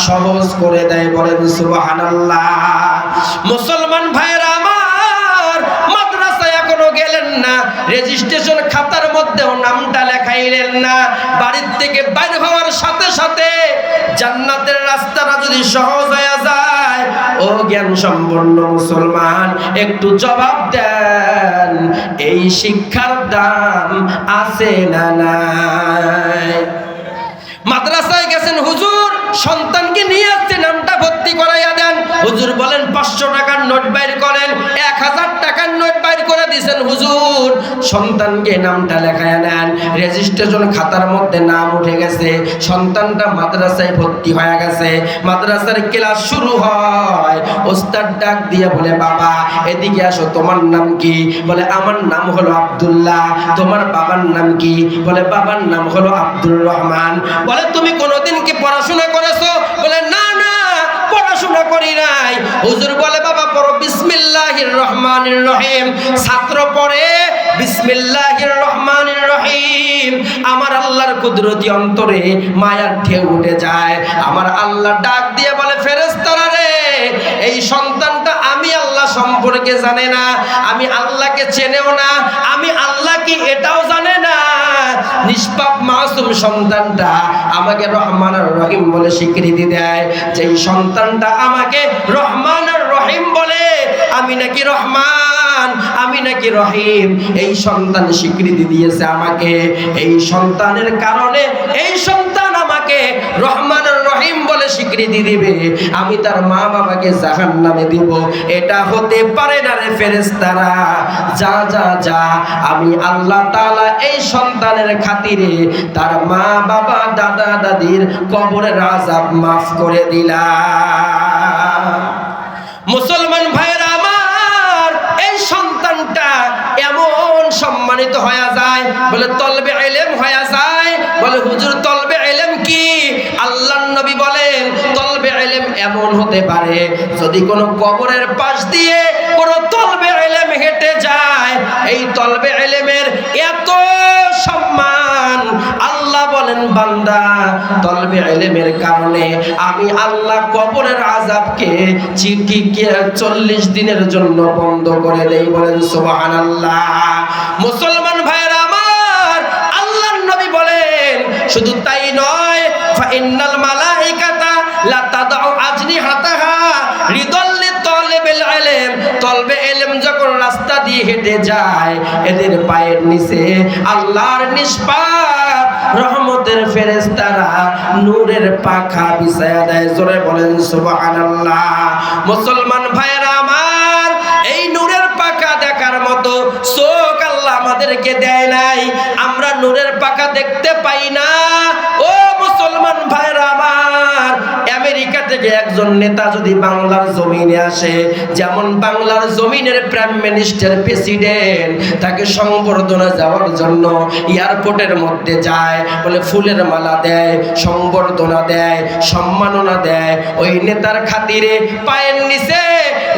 সহজ করে দেয়। বলেন সুবহানাল্লাহ। মুসলমান ভাইরা আমার, মাদ্রাসায় এখনো গেলেন না, রেজিস্ট্রেশন খাতার মধ্যেও নামটা লেখাইলেন না, বাড়ির থেকে বাইর হওয়ার সাথে সাথে জান্নাতের রাস্তাটা যদি সহজ হয়ে যায়, ও জ্ঞান সম্পন্ন মুসলমান একটু জবাব দেন, এই শিক্ষার দাম আছে না নাই? মাদ্রাসায় গেছেন হুজুর, সন্তানকে নিয়ে আসছে, নামটা ভর্তি করাইয়া দেন। হুজুর বলেন 500 টাকার নোট বাইর করেন, 1000 টাকার নোট বাইর করে দিয়েছেন হুজুর, সন্তানকে নামটা লেখায়া নেন। রেজিস্ট্রেশন খাতার মধ্যে নাম উঠে গেছে, সন্তানটা মাদ্রাসায় ভর্তি হয়ে গেছে। মাদ্রাসার ক্লাস শুরু হয়, ওস্তাদ ডাক দিয়ে বলে বাবা এদিকে আসো, তোমার নাম কি? বলে আমার নাম হলো আব্দুল্লাহ। তোমার বাবার নাম কি? বলে বাবার নাম হলো আব্দুর রহমান। বলে তুমি কোনোদিন কি পড়াশোনা করেছো? বলে না না, পড়াশোনা করি নাই। হুজুর বলে বাবা পড়ো বিসমিল্লাহির রহমানির রহিম। ছাত্র পড়ে বিসমিল্লাহির রহমানির রহিম। আমার আল্লাহর কুদরতি অন্তরে মায়ার ঢেউ উঠে যায়। আমার আল্লাহ ডাক দিয়ে বলে ফেরেশতারা রে, এই সন্তানটা আমি আল্লাহ সম্পর্কে জানে না, আমি আল্লাহকে চেনেও না, আমি আল্লাহ কি এটাও জানে না। নিষ্পাপ মাসুম সন্তানটা আমাকে রহমান আর রহিম বলে স্বীকৃতি দেয়। যেই সন্তানটা আমাকে রহমান আর রহিম বলে, আমি নাকি রহমান, আমি নাকি রহিম, এই সন্তান স্বীকৃতি দিয়েছে আমাকে। এই সন্তানের কারণে এই সন্তান আমাকে রহমান আর রহিম বলে স্বীকৃতি দিবে, আমি তার মা বাবাকে জাহান্নামে দিব। এটা হতে পারে না রে ফেরেশতারা। যা যা যা, আমি আল্লাহ তাআলা এই সন্তানের খাতিরে তার মা বাবা দাদা দাদির কবরের আযাব মাফ করে দিলাম। মুসলমান ভাইরা আমার, এই সন্তানটা এমন সম্মানিত হয়ে যায়, বলে তলবে ইলম হয়ে যায়। বলে হুজুর তলবে ইলম কি? আল্লাহর নবী বলেন তলবে ইলম এমন হতে পারে, যদি কোনো কবরের পাশ দিয়ে কোনো তলবে ইলম হেঁটে যায়, এই তলবে ইলমের এত সম্মান, আল্লাহ বলেন বান্দা তলবে ইলমের কারণে আমি আল্লাহ কবরের আযাবকে 40 দিনের জন্য বন্ধ করে দেই। বলেন সুবহানাল্লাহ। মুসলমান ভাইরা আমার, আল্লাহর নবী বলেন শুধু তাই নয়, ফা ইন্নাল মালাইকাতা লা তাদউ আজনিহাতাহা রিদাল লিতালিবিল ইলম। তলবে ইলম যখন রাস্তা দিয়ে হেঁটে যায়, এদের পায়ের নিচে আল্লাহর নিষ্পাপ রহমতের ফেরেশতারা নূরের পাখা বিছায়া দেয়। জোরে বলেন সুবহানাল্লাহ। মুসলমান ভাইরা আমার, এই নূরের পাখা দেখার মতো চোখ আল্লাহ আমাদেরকে দেয় নাই, আমরা নূরের পাখা দেখতে পাই না। ও মুসলমান ভাইরা আমার, আমেরিকা থেকে একজন নেতা যদি বাংলার জমিনে আসে, যেমন বাংলার জমিনের প্রাইম মিনিস্টার প্রেসিডেন্ট, তাকে সংবর্ধনা যাওয়ার জন্য এয়ারপোর্টের মধ্যে যায়, বলে ফুলের মালা দেয়, সংবর্ধনা দেয়, সম্মাননা দেয়। ওই নেতার খাতিরে পায়ের নিচে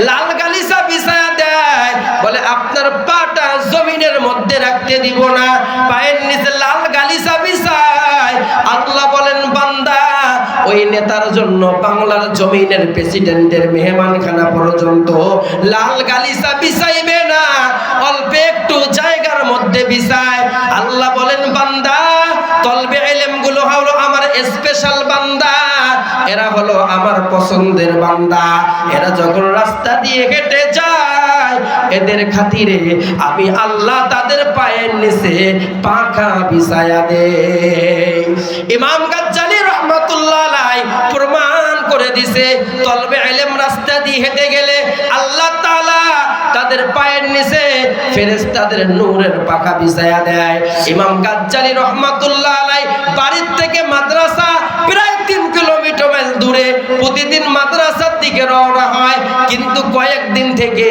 লাল গালিচা বিছায়া দেয়, বলে আপনার পাটা জমিনের মধ্যে রাখতে দিব না, পায়ের নিচে লাল গালিচা বিছায়। আল্লাহ বলেন বান্দা ওই নেতার জন্য বাংলার জমিনের প্রেসিডেন্টের মেহমানখানা পর্যন্ত লাল গালিচা বিছাইবে না, অল্প একটু জায়গার মধ্যে বিছায়। আল্লাহ বলেন বান্দা তলবে ইলম গুলো হলো আমার স্পেশাল বান্দা, এরা হলো আমার পছন্দের বান্দা। এরা যখন রাস্তা দিয়ে হেঁটে যায়, এদের খাতিরে আমি আল্লাহ তাদের পায়ের নিচে পাখা বিছায়া দেই। ইমাম গাজ্জালী রাহমাতুল্লাহ আলাইহি প্রমাণ করে দিছে, তলবে ইলম রাস্তা দিয়ে হেঁটে গেলে আল্লাহ তাআলা তাদের পায়ের নিচে ফেরেশতাদের নূরের পাখা বিছায়া দেয়। ইমাম গাজ্জালী রাহমাতুল্লাহ আলাইহি বাড়ির থেকে মাদ্রাসা প্রায় 3 কিলোমিটার দূরে প্রতিদিন মাদ্রাসার দিকে রওনা হয়, কিন্তু কয়েকদিন থেকে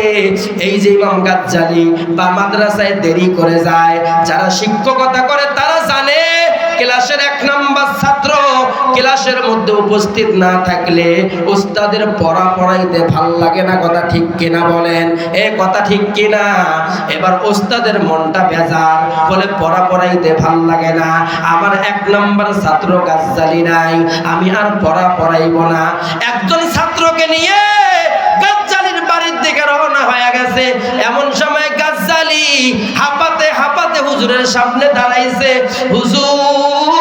এই যে ইমাম গাজ্জালী বা মাদ্রাসায় দেরি করে যায়। যারা শিক্ষকতা করে তারা জানে ক্লাসের 1 নাম্বার ছাত্র ক্লাসের মধ্যে উপস্থিত না থাকলে ওস্তাদের পড়াইতে ভাল লাগে না। কথা ঠিক কিনা বলেন? কথা ঠিক কিনা? এবার ওস্তাদের মনটা বেজার, বলে পড়াইতে ভাল লাগে না, আমার 1 নাম্বার ছাত্র গাজ্জালী নাই, আমি আর পড়াইব না। একজন ছাত্রকে নিয়ে গাজ্জালীর বাড়ির দিকে রওনা হয়ে গেছে। এমন সময় গাজ্জালী হাঁপাতে হাঁপাতে হুজুরের সামনে দাঁড়াইছে। হুজুর,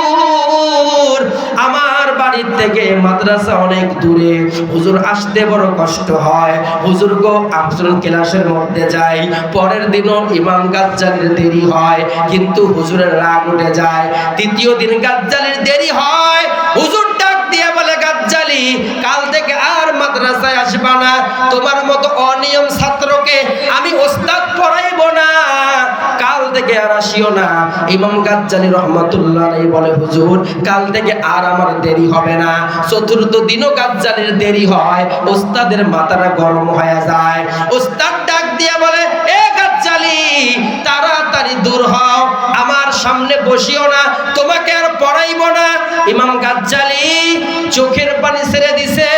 আমার বাড়ির থেকে মাদ্রাসা অনেক দূরে, হুজুর আসতে বড় কষ্ট হয়, হুজুর গো আপনার ক্লাসের মধ্যে যাই। পরের দিনও ইমাম গাজ্জালীর দেরি হয়, কিন্তু হুজুরের রাগ উঠে যায়। তৃতীয় দিন গাজ্জালীর দেরি হয়, হুজুর ডাক দিয়ে বলে, গাজ্জালী কাল থেকে আর মাদ্রাসায় আসবা না, তোমার মতো অনিয়ম ছাত্রকে আমি ওস্তাদ পড়াইব না, কাল থেকে আর আসিও না। ইমাম গাজ্জালী রাহমাতুল্লাহ আলাইহি বলে, হুজুর কাল থেকে আর আমার দেরি হবে না। চতুর্থ দিনও গাজ্জালীর দেরি হয়, ওস্তাদের মাথাটা গরম হয়ে যায়। ওস্তাদ ডাক দিয়ে বলে, এ গাজ্জালী তাড়াতাড়ি দূর হও, আমার সামনে বসিও না, তোমাকে আর পড়াইব না। ইমাম গাজ্জালী চোখের পানি ছেড়ে দিছে,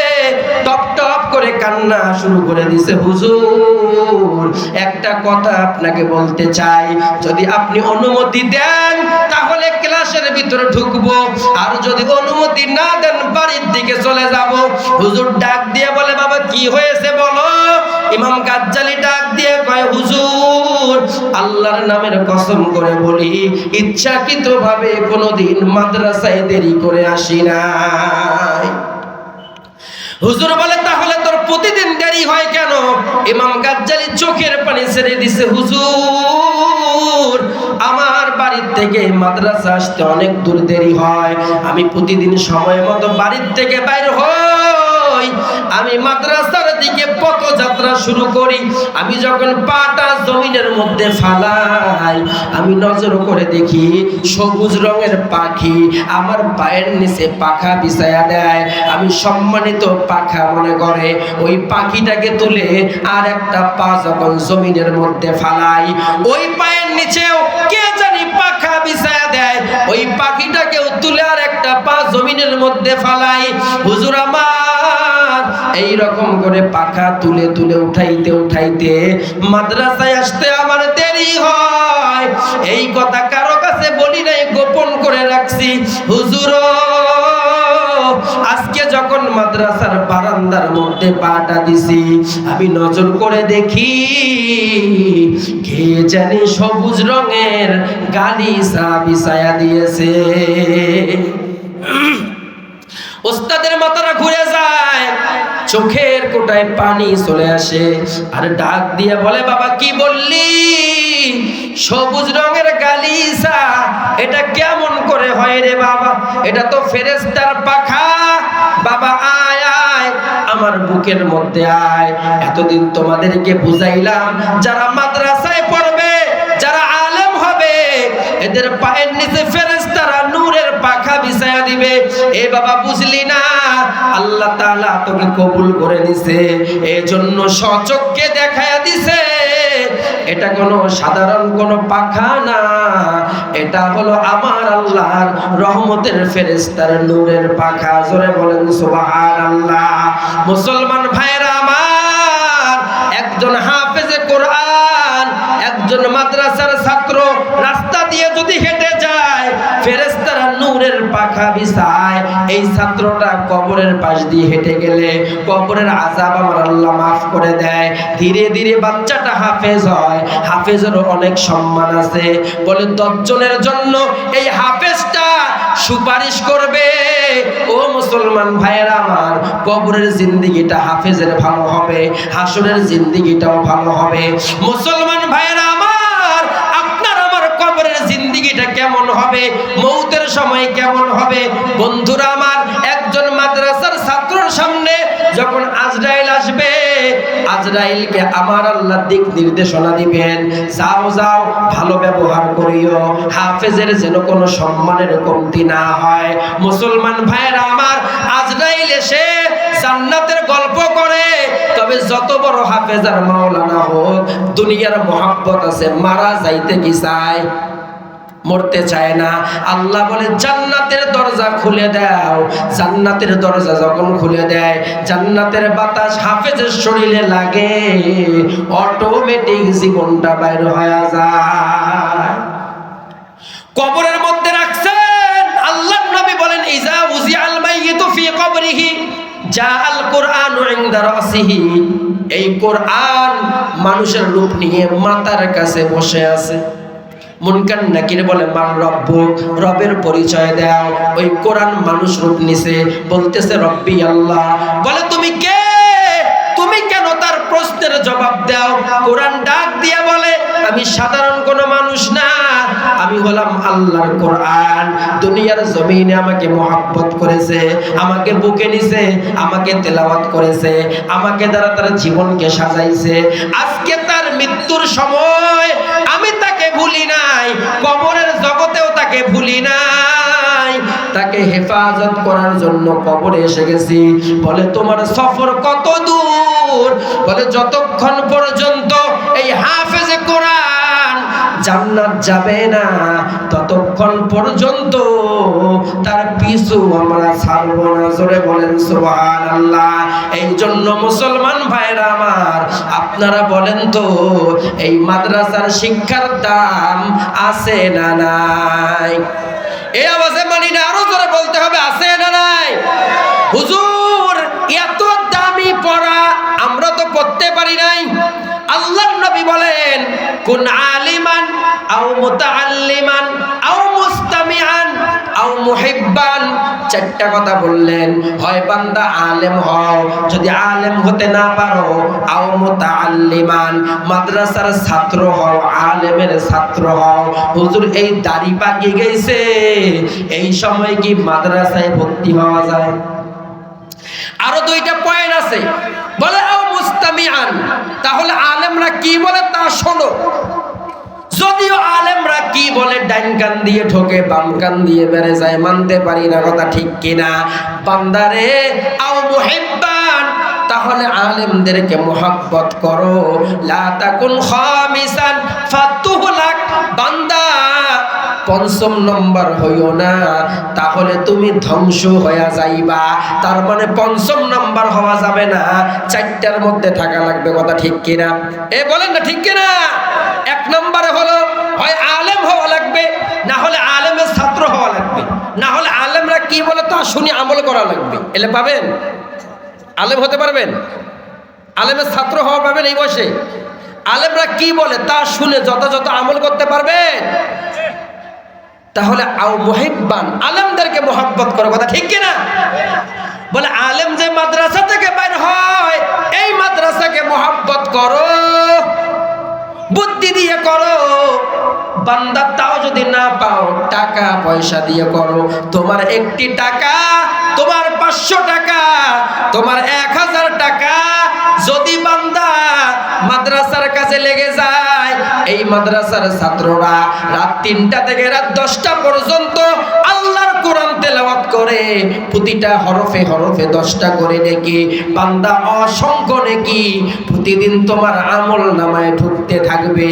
টপ টপ করে কান্না শুরু করে দিছে। হুজুর একটা কথা আপনাকে বলতে চাই, যদি আপনি অনুমতি দেন তাহলে ক্লাসের ভিতরে ঢুকবো, আর যদি অনুমতি না দেন বাড়ির দিকে চলে যাব। হুজুর ডাক দিয়ে বলে, বাবা কি হয়েছে বলো। ইমাম গাজ্জালী ডাক দিয়ে কয়, হুজুর আল্লাহর নামের কসম করে বলি, ইচ্ছাকৃতভাবে কোনোদিন মাদ্রাসায় দেরি করে আসি নাই। হুজুর বলে, তাহলে তোর প্রতিদিন দেরি হয় কেন? ইমাম গাজ্জালী চোখের পানি ছেড়ে দিছে। হুজুর আমার বাড়ির থেকে মাদ্রাসা আসতে অনেক দূর দেরি হয়, আমি প্রতিদিন সময় মতো বাড়ির থেকে বাইর হই, আমি মাদ্রাসার দিকে পথযাত্রা শুরু করি। আমি যখন পাটা জমিনের মধ্যে ফালাই, আমি নজর করে দেখি সবুজ রঙের পাখি আমার পায়ের নিচে পাখা বিছায়া দেয়। আমি সম্মানিত পাখা মনে করে ওই পাখিটাকে তুলে আর একটা পা যখন জমিনের মধ্যে ফালাই, ওই পায়ের নিচেও কে জানি পাখা বিছায়া দেয়, ওই পাখিটাকেও তুলে আর একটা পা জমিনের মধ্যে ফালাই। হুজুর আমার এই রকম করে পাখা তুলে তুলে উঠাইতে উঠাইতে মাদ্রাসায় আসতে আমার দেরি হয়। এই কথা কারো কাছে বলি নাই, গোপন করে রাখছি। হুজুর আজকে যখন মাদ্রাসার বারান্দার মধ্যে পাটা দিছি, আমি নজর করে দেখি কে জানি সবুজ রঙের গালিচা বিছায়া দিয়েছে। ওস্তাদের মাথাটা ঘুরে যায়, চোখের কোটায় পানি চলে আসে, আর ডাক দিয়ে বলে, বাবা কি বললি? সবুজ রঙের গালিচা এটা কেমন করে হয় রে বাবা? এটা তো ফেরেশতার পাখা। বাবা আয় আয় আমার বুকের মধ্যে আয়। এতদিন তোমাদেরকে বুঝাইলাম, যারা মাদ্রাসায় পড়বে, যারা আলেম হবে, এদের পায়ের নিচে ফেরেশতারা নূরের পাখা বিছায়া দিবে। এ বাবা বুঝলি না? আল্লাহ তাআলা তোকে কবুল করে নিছে, এজন্য সচক্ষে দেখায়া দিছে। এটা কোনো সাধারণ কোনো পাখা না, এটা হলো আমার আল্লাহর রহমতের ফেরেশতার নূরের পাখা। জোরে বলেন সুবহানাল্লাহ। মুসলমান ভাইরা আমার, একজন হাফেজে কোরআন, একজন মাদ্রাসার ছাত্র রাস্তা দিয়ে যদি হেঁটে যায়, ফেরেশতারা নূরের পাখা বিছায়। এই ছাত্রটা কবরের পাশ দিয়ে হেঁটে গেলে কবরের আযাব আমার আল্লাহ মাফ করে দেয়। ধীরে ধীরে বাচ্চাটা হাফেজ হয়। হাফেজেরও অনেক সম্মান আছে। বলে 10 জনের জন্য এই হাফেজটা সুপারিশ করবে। ও মুসলমান ভাইয়েরা আমার, কবরের জিন্দেগিটা হাফেজের ভালো হবে, হাসরের জিন্দেগিটাও ভালো হবে। মুসলমান ভাইয়েরা আমার, আপনার আমার কবরের জিন্দেগিটা কেমন হবে, মৌতের সময় কেমন হবে? বন্ধুরা আমার, একজন মাদ্রাসার ছাত্রর সামনে যখন আজরাইল আসবে, আজরাইলকে আমার আল্লাহ দিক নির্দেশনা দিবেন, যাও যাও ভালো ব্যবহার করিও, হাফেজের যেন কোনো সম্মানের কমতি না হয়। মুসলমান ভাইয়েরা আমার, আজরাইল এসে জান্নাতের গল্প করে, তবে যত বড় হাফেজ আর মাওলানা হোক, দুনিয়ার মোহাব্বত আছে, মারা যাইতে কি চায়? মরতে চায় না। আল্লাহ বলে জান্নাতের দরজা খুলে দাও। জান্নাতের দরজা যখন খুলে দেয়, জান্নাতের বাতাস হাফেজের শরীরে লাগে, অটোমেটিক জীবনটা বাইর হয়ে যায়। কবরের মধ্যে রাখছেন, আল্লাহর নবী বলেন ইজা উজিআল মাইয়িতু ফি কবরিহি জাআল কুরআনু ইনদা রাসিহি। এই কোরআন মানুষের রূপ নিয়ে মাথার কাছে বসে আছে। মুনকার নাকির বলে মান রব্বুক, রবের পরিচয় দাও। ওই কোরআন মানুষ রূপ নিছে, বলতেছে রব্বি আল্লাহ। বলে তুমি কে? তুমি কেন তার প্রশ্নের জবাব দাও? কোরআন ডাক দিয়া বলে আমি সাধারণ কোনো মানুষ না, আমি হলাম আল্লাহর কোরআন। দুনিয়ার জমিনে আমাকে মোহাব্বত করেছে, আমাকে বুকে নিছে, আমাকে তেলাওয়াত করেছে, আমাকে দ্বারা তার জীবনকে সাজাইছে। আজকে তার মৃত্যুর সময় আমি তাকে ভুলি নাই, কবরের জগতেও তাকে ভুলি নাই, তাকে হেফাজত করার জন্য কবরে এসে গেছি। বলে তোমার সফর কত দূর? বলে যতক্ষণ পর্যন্ত এই হাফেজে কোরআন জান্নাত যাবে না, ততক্ষণ পর্যন্ত তার পিছু আমরা ছাড়বো না। জোরে বলেন সুবহানাল্লাহ। এই জন্য মুসলমান ভাইরা আমার, আপনারা বলেন তো, এই মাদ্রাসার শিক্ষার দাম আছে না নাই? এই আওয়াজে মানি না, আরো জোরে বলতে হবে, আছে না নাই? হুজুর এত দামি পড়া আমরা তো পড়তে পারি নাই। আল্লাহর নবী বলেন কুন আলিমান আও মুতাআল্লিমান আও মুস্তামিআন আও মুহিব্বান। চারটা কথা বললেন, হয় বান্দা আলেম হও, যদি আলেম হতে না পারো আও মুতাআল্লিমান, মাদ্রাসার ছাত্র হও, আলেমের ছাত্র হও। হুজুর এই দাড়ি পাকি গেছে, এই সময় কি মাদ্রাসায় ভর্তি হওয়া যায়? আরো দুইটা পয়েন্ট আছে, বলে আও মুস্তামিআন, তাহলে আলেমরা কি বলে তা শোনো। যদিও আলেমরা কি বলে ডাইন কান দিয়ে ঠোকে, বাম কান দিয়ে বেড়ে যায়, মানতে পারি না, কথা ঠিক কিনা? বান্দারে আও মুহিব্বান, তাহলে আলেমদেরকে মোহাব্বত করো। লা তাকুন খামিসান ফাতুহলাক, বান্দা পঞ্চম নম্বর হইও না, তাহলে তুমি ধ্বংস হয়ে যাইবা। তার মানে পঞ্চম নম্বর হওয়া যাবে না, চারটার মধ্যে থাকা লাগবে, কথা ঠিক কিনা? এ বলেন না ঠিক কিনা? এক নম্বরে হলো হয় আলেম হওয়া লাগবে, না হলে আলেমের ছাত্র হওয়া লাগবে, না হলে আলেমরা কি বলে তা শুনে আমল করা লাগবে। এলে পাবেন? আলেম হতে পারবেন? আলেমের ছাত্র হওয়া পাবেন এই বয়সে? আলেমরা কি বলে তা শুনে যথাযথ আমল করতে পারবেন? তাহলে আও মুহিব্বান, আলেমদেরকে মোহাব্বত করো, কথা ঠিক কিনা? বলে আলেম যে মাদ্রাসা থেকে বের হয়, এই মাদ্রাসাকে মোহাব্বত করো, বুদ্ধি দিয়ে করো। বান্দা তাও যদি না পাও, টাকা পয়সা দিয়ে করো। তোমার একটি টাকা, তোমার 500 টাকা, তোমার 1000 টাকা যদি বান্দা মাদ্রাসার কাছে লেগে যায়, এই মাদ্রাসার ছাত্ররা রাত 3টা থেকে রাত 10টা পর্যন্ত আল্লাহর কোরআন তেলাওয়াত করে, প্রতিটা হরফে হরফে 10টা করে নেকি, বান্দা অসংখ্য নেকি প্রতিদিন তোমার আমল নামায় ঢুকতে থাকবে।